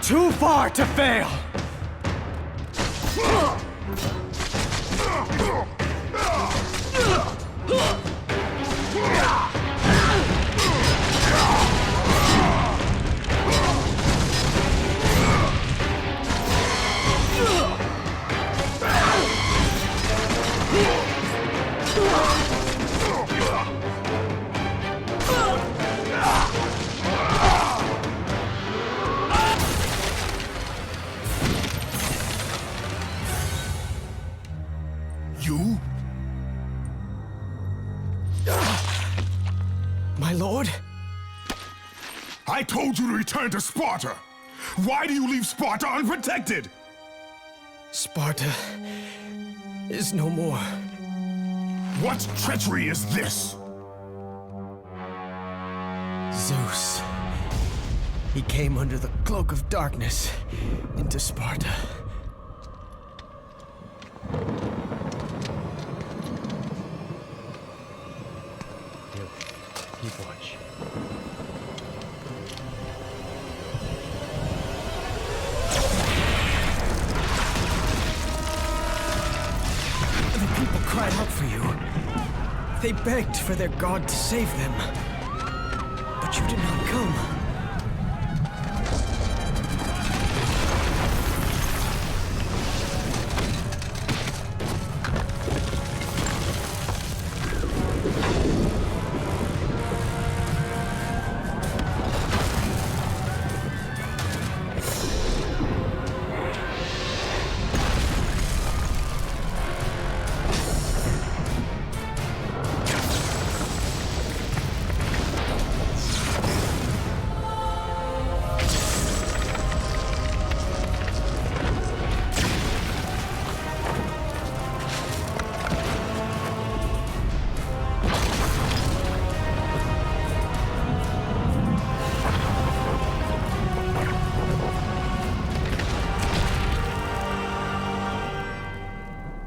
too far to fail! You? My lord? I told you to return to Sparta! Why do you leave Sparta unprotected? Sparta is no more. What treachery is this? Zeus. He came under the cloak of darkness into Sparta. Here, keep watch. The people cried out for you. They begged for their god to save them. But you did not come.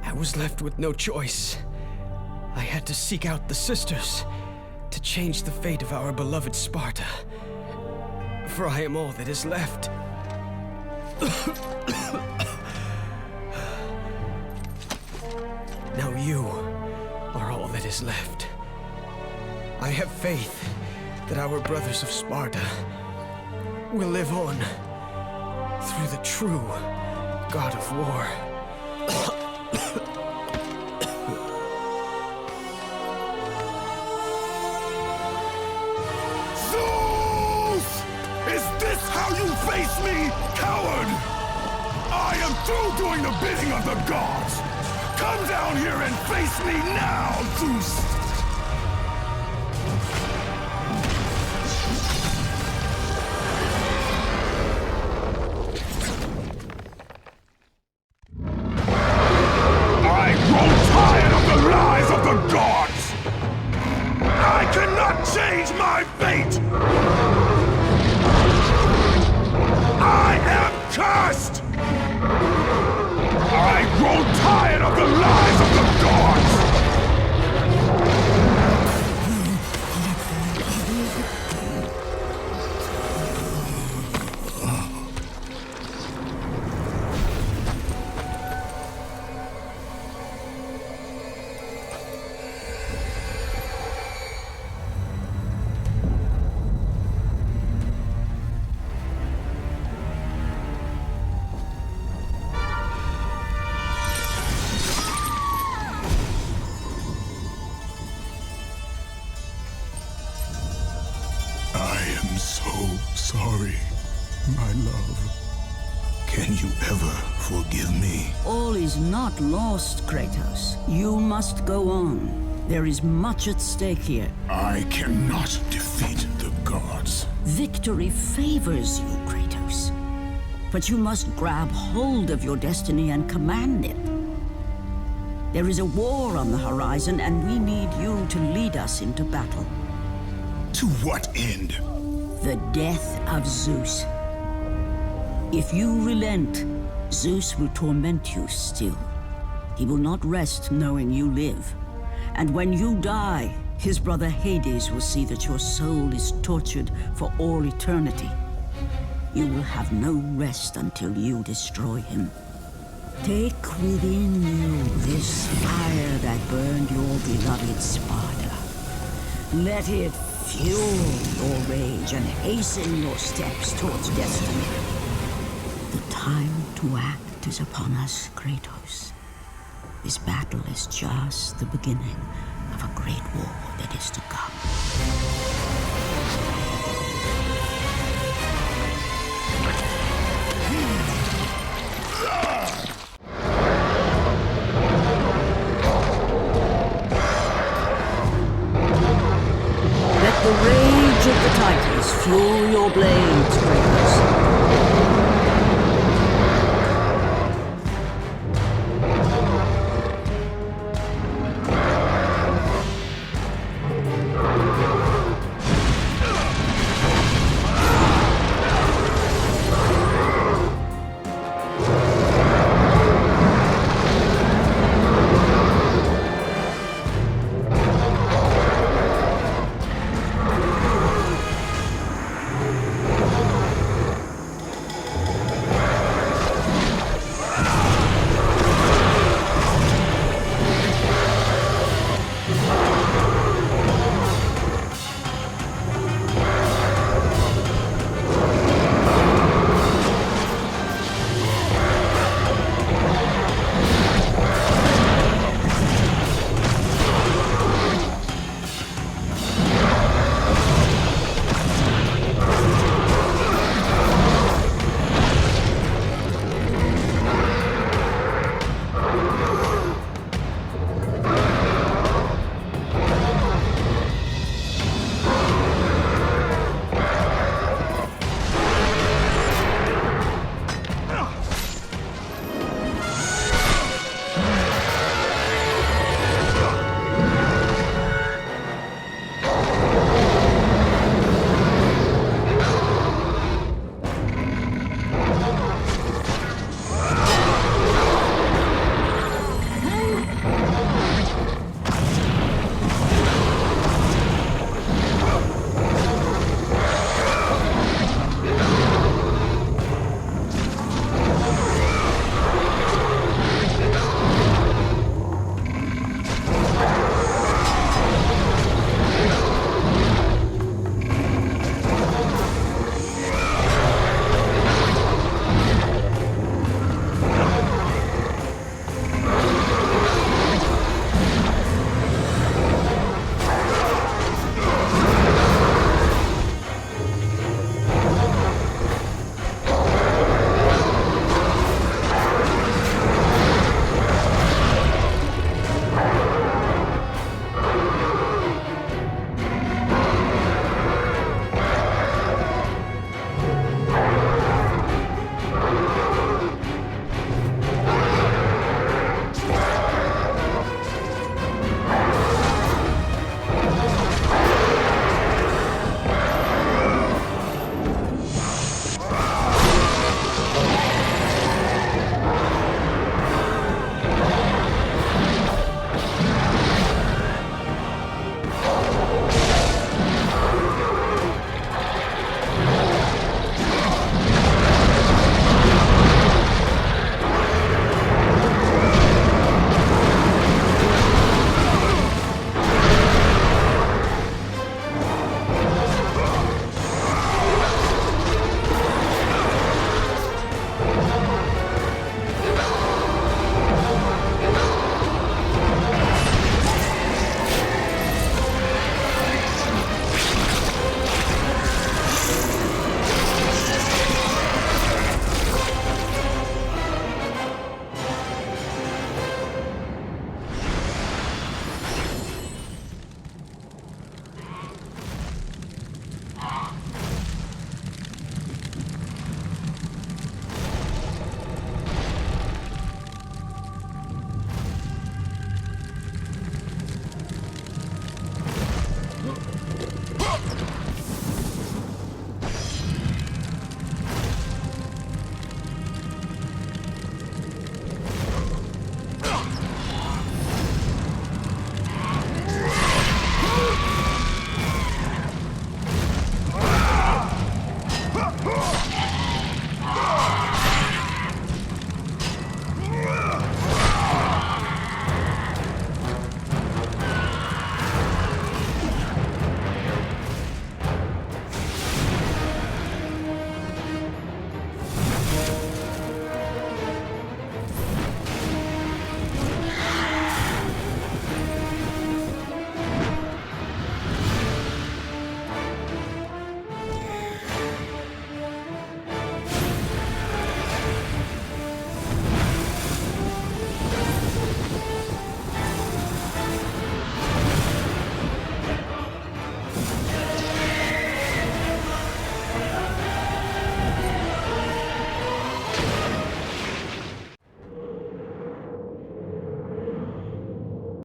I was left with no choice. I had to seek out the sisters to change the fate of our beloved Sparta. For I am all that is left. Now you are all that is left. I have faith that our brothers of Sparta will live on through the true God of War. How you face me, coward! I am through doing the bidding of the gods! Come down here and face me now, Zeus! I grow tired of the lies of the gods! I cannot change my fate! I am cursed! I grow tired of the lies of the gods! Sorry, my love. Can you ever forgive me? All is not lost, Kratos. You must go on. There is much at stake here. I cannot defeat the gods. Victory favors you, Kratos. But you must grab hold of your destiny and command it. There is a war on the horizon, and we need you to lead us into battle. To what end? The death of Zeus. If you relent, Zeus will torment you still. He will not rest knowing you live. And when you die, his brother Hades will see that your soul is tortured for all eternity. You will have no rest until you destroy him. Take within you this fire that burned your beloved Sparta. Let it fuel your rage and hasten your steps towards destiny. The time to act is upon us, Kratos. This battle is just the beginning of a great war that is to come.